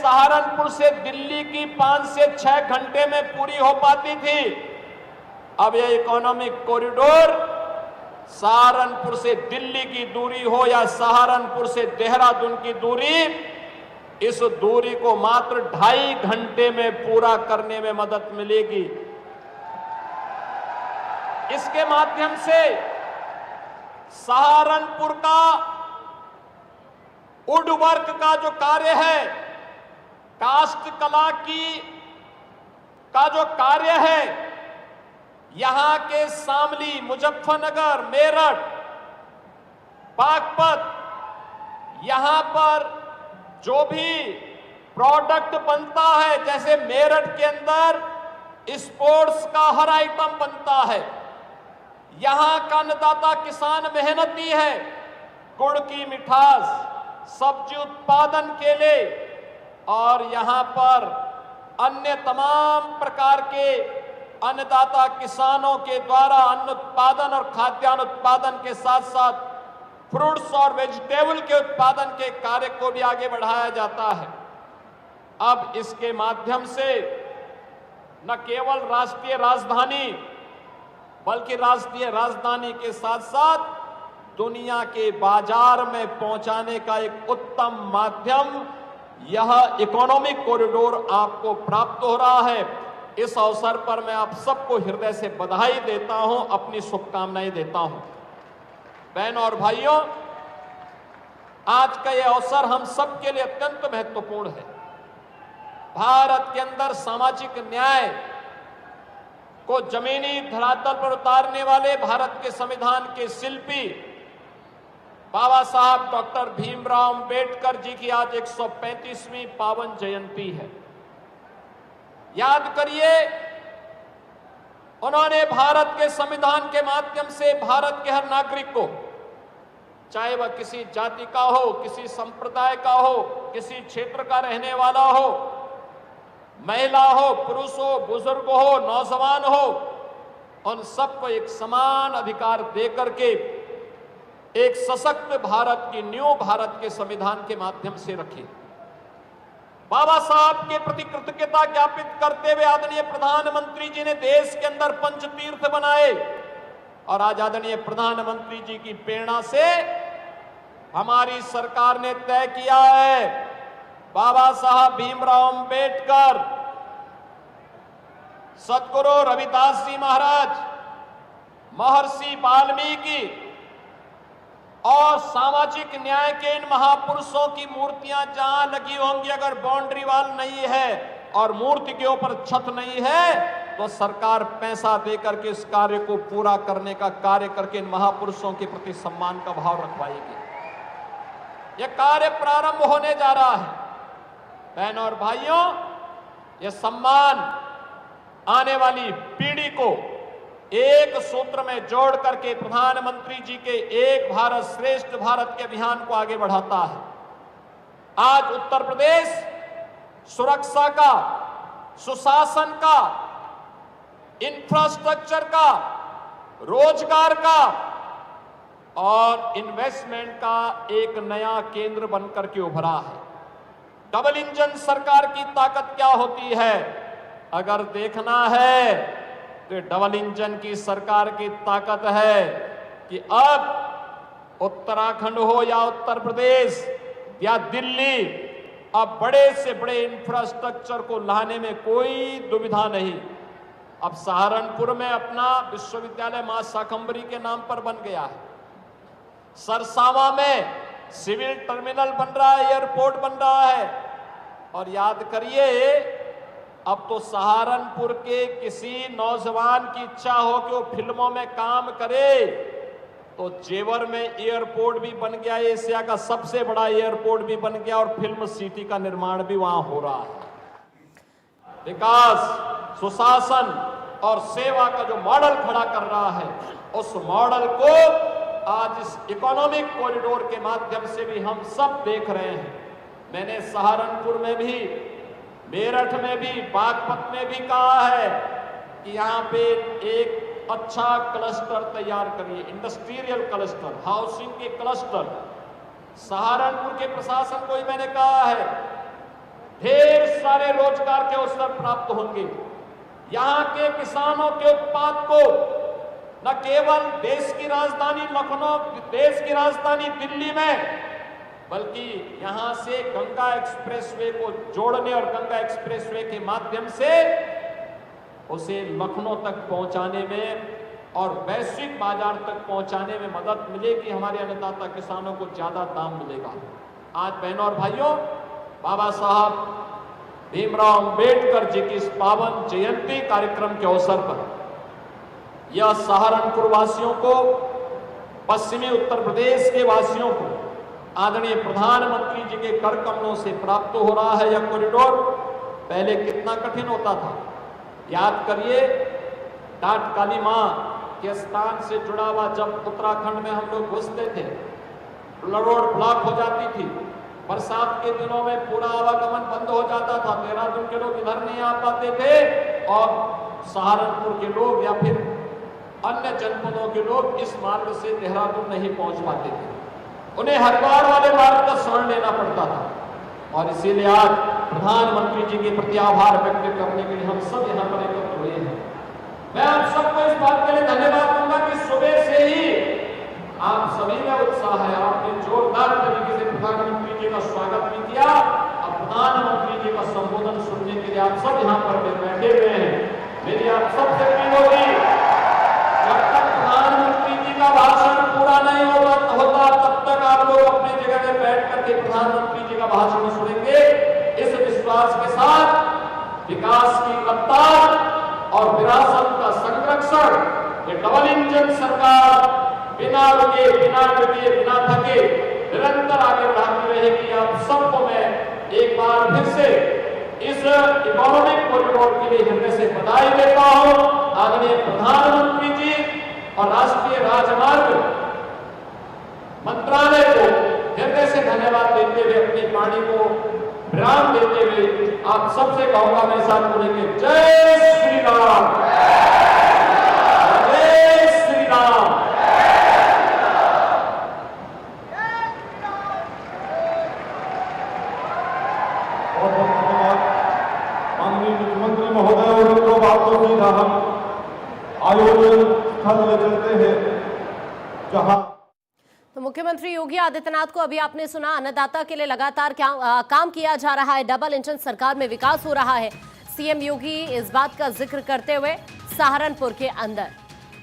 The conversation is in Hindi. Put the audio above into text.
सहारनपुर से दिल्ली की 5 से 6 घंटे में पूरी हो पाती थी, अब यह इकोनॉमिक कॉरिडोर सहारनपुर से दिल्ली की दूरी हो या सहारनपुर से देहरादून की दूरी, इस दूरी को मात्र 2.5 घंटे में पूरा करने में मदद मिलेगी। इसके माध्यम से सहारनपुर का वुड वर्क का जो कार्य है, काष्ठ कला का जो कार्य है, यहां के शामली, मुजफ्फरनगर, मेरठ, बागपत, यहां पर जो भी प्रोडक्ट बनता है, जैसे मेरठ के अंदर स्पोर्ट्स का हर आइटम बनता है, यहां का अन्नदाता किसान मेहनती है, गुड़ की मिठास, सब्जी उत्पादन के लिए, और यहां पर अन्य तमाम प्रकार के अन्नदाता किसानों के द्वारा अन्न उत्पादन और खाद्यान्न उत्पादन के साथ साथ फ्रूट्स और वेजिटेबल के उत्पादन के कार्य को भी आगे बढ़ाया जाता है। अब इसके माध्यम से न केवल राष्ट्रीय राजधानी बल्कि राष्ट्रीय राजधानी के साथ साथ दुनिया के बाजार में पहुंचाने का एक उत्तम माध्यम यह इकोनॉमिक कॉरिडोर आपको प्राप्त हो रहा है। इस अवसर पर मैं आप सबको हृदय से बधाई देता हूं, अपनी शुभकामनाएं देता हूं। बहनों और भाइयों, आज का यह अवसर हम सबके लिए अत्यंत महत्वपूर्ण है। भारत के अंदर सामाजिक न्याय को जमीनी धरातल पर उतारने वाले भारत के संविधान के शिल्पी बाबा साहब डॉक्टर भीमराव अंबेडकर जी की आज 135वीं पावन जयंती है। याद करिए, उन्होंने भारत के संविधान के माध्यम से भारत के हर नागरिक को, चाहे वह किसी जाति का हो, किसी संप्रदाय का हो, किसी क्षेत्र का रहने वाला हो, महिला हो, पुरुष हो, बुजुर्ग हो, नौजवान हो, उन सबको एक समान अधिकार देकर के एक सशक्त भारत की नींव भारत के संविधान के माध्यम से रखी। बाबा साहब के प्रति कृतज्ञता ज्ञापित करते हुए आदरणीय प्रधानमंत्री जी ने देश के अंदर पंचतीर्थ बनाए, और आज आदरणीय प्रधानमंत्री जी की प्रेरणा से हमारी सरकार ने तय किया है, बाबा साहब भीमराव अंबेडकर, सद्गुरु रविदास जी महाराज, महर्षि वाल्मीकि और सामाजिक न्याय के इन महापुरुषों की मूर्तियां जहां लगी होंगी, अगर बाउंड्री वॉल नहीं है और मूर्ति के ऊपर छत नहीं है, तो सरकार पैसा देकर के इस कार्य को पूरा करने का कार्य करके इन महापुरुषों के प्रति सम्मान का भाव रखवाएगी। यह कार्य प्रारंभ होने जा रहा है। बहनों और भाइयों, यह सम्मान आने वाली पीढ़ी को एक सूत्र में जोड़ करके प्रधानमंत्री जी के एक भारत श्रेष्ठ भारत के अभियान को आगे बढ़ाता है। आज उत्तर प्रदेश सुरक्षा का, सुशासन का, इंफ्रास्ट्रक्चर का, रोजगार का और इन्वेस्टमेंट का एक नया केंद्र बनकर के उभरा है। डबल इंजन सरकार की ताकत क्या होती है, अगर देखना है तो डबल इंजन की सरकार की ताकत है कि अब उत्तराखंड हो या उत्तर प्रदेश या दिल्ली, अब बड़े से बड़े इंफ्रास्ट्रक्चर को लाने में कोई दुविधा नहीं। अब सहारनपुर में अपना विश्वविद्यालय मां शाकंभरी के नाम पर बन गया है। सरसावा में सिविल टर्मिनल बन रहा है, एयरपोर्ट बन रहा है। और याद करिए, अब तो सहारनपुर के किसी नौजवान की इच्छा हो कि वो फिल्मों में काम करे, तो जेवर में एयरपोर्ट भी बन गया, एशिया का सबसे बड़ा एयरपोर्ट भी बन गया, और फिल्म सिटी का निर्माण भी वहां हो रहा है। विकास, सुशासन और सेवा का जो मॉडल खड़ा कर रहा है, उस मॉडल को आज इस इकोनॉमिक कॉरिडोर के माध्यम से भी हम सब देख रहे हैं। मैंने सहारनपुर में भी, मेरठ में भी, बागपत में भी कहा है कि यहाँ पे एक अच्छा क्लस्टर तैयार करिए, इंडस्ट्रियल क्लस्टर, हाउसिंग के क्लस्टर। सहारनपुर के प्रशासन को ही मैंने कहा है, ढेर सारे रोजगार के अवसर प्राप्त होंगे। यहाँ के किसानों के उत्पाद को न केवल देश की राजधानी लखनऊ, देश की राजधानी दिल्ली में, बल्कि यहां से गंगा एक्सप्रेसवे को जोड़ने और गंगा एक्सप्रेसवे के माध्यम से उसे लखनऊ तक पहुंचाने में और वैश्विक बाजार तक पहुंचाने में मदद मिलेगी। हमारे अन्नदाता किसानों को ज्यादा दाम मिलेगा। आज बहनों और भाइयों, बाबा साहब भीमराव अंबेडकर जी की इस पावन जयंती कार्यक्रम के अवसर पर यह सहारनपुर वासियों को, पश्चिमी उत्तर प्रदेश के वासियों को आदरणीय प्रधानमंत्री जी के कर कमलों से प्राप्त हो रहा है। यह कॉरिडोर पहले कितना कठिन होता था, याद करिए। डाट काली मां के स्थान से जुड़ा हुआ जब उत्तराखंड में हम लोग घुसते थे, रोड ब्लॉक हो जाती थी, बरसात के दिनों में पूरा आवागमन बंद हो जाता था। देहरादून के लोग इधर नहीं आ पाते थे और सहारनपुर के लोग या फिर अन्य जनपदों के लोग इस मार्ग से देहरादून नहीं पहुंच पाते थे। उन्हें हरिद्वार वाले मार्ग का शरण लेना पड़ता था। और इसीलिए आज प्रधानमंत्री जी के प्रति आभार व्यक्त करने के लिए हम सब यहाँ पर एकत्र हुए हैं। मैं आप सबको इस बात के लिए धन्यवाद दूंगा कि सुबह से ही आप सभी में उत्साह है। आपने जोरदार तरीके से प्रधानमंत्री जी का स्वागत भी किया और प्रधानमंत्री जी का संबोधन सुनने के लिए आप सब यहाँ पर बैठे हुए हैं। मेरी आप सबसे अपील होगी, जब तक प्रधानमंत्री जी का भाषण पूरा नहीं होता तब तक आप लोग अपनी जगह में बैठ करके प्रधानमंत्री जी का भाषण सुनेंगे। इस विश्वास के साथ विकास की रफ्तार और विरासत का संरक्षण, ये डबल इंजन सरकार बिना रुके, बिना डटे, बिना थके निरंतर आगे बढ़ाती रहेगी। आप सबको मैं एक बार फिर से इस इकोनॉमिक कॉरिडोर के लिए हृदय से बधाई देता हूं। आदरणीय प्रधानमंत्री जी और राष्ट्रीय राजमार्ग मंत्रालय को हृदय से धन्यवाद देते हुए, अपनी वाणी को विराम देते हुए आप सबसे कहूंगा मैं साथ बोलेंगे, जय श्री राम, जय श्री राम। बहुत बहुत धन्यवाद माननीय मुख्यमंत्री महोदय। और मित्रों, बातों सीधा हम आयोजन स्थल में चलते हैं जहां तो मुख्यमंत्री योगी आदित्यनाथ को अभी आपने सुना, अन्नदाता के लिए लगातार काम किया जा रहा है, डबल इंजन सरकार में विकास हो रहा है। सीएम योगी इस बात का जिक्र करते हुए सहारनपुर के अंदर